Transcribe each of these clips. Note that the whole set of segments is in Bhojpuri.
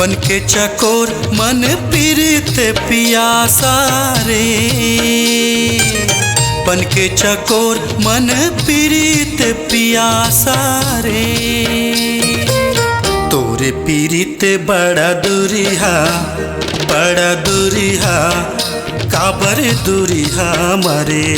बन के चकोर मन पीरित पियासा रे। बन के चकोर मन पीरित पियासा रे। तोरे पीरित बड़ा दूरिहा काबर दूरिहा मरे।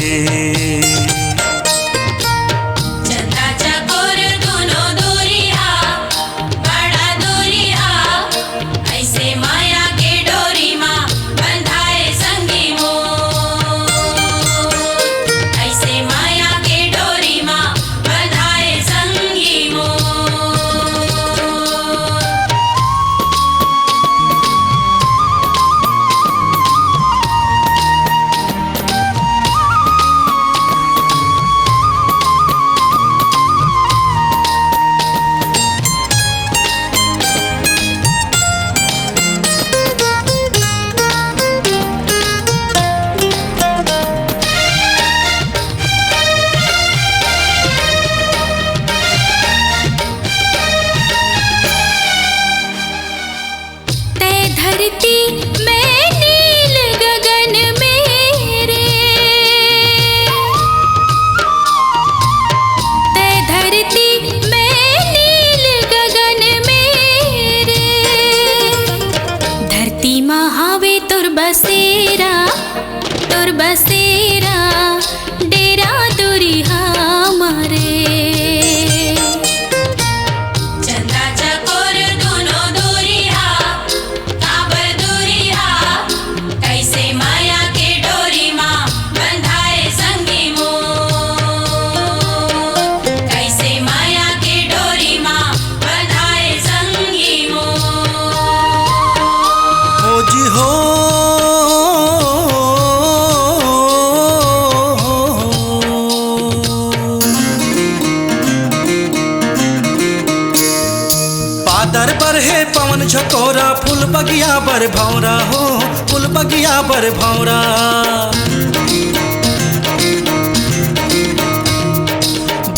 धरती में नील गगन मेरे, तै धरती में नील गगन मेरे। धरती महावे तुर बसेरा डेरा दूरिहा मारे। बादर बर है पवन झकोरा फूल बगिया बर भौरा हो, फूल बगिया बर भौरा।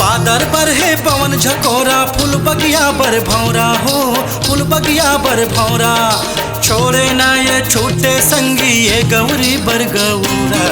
बादर बर है पवन झकोरा फूल बगिया बर भौरा हो, फूल बगिया बर भौरा। छोड़े ना ये छूटे संगी ये गौरी बर गौरा।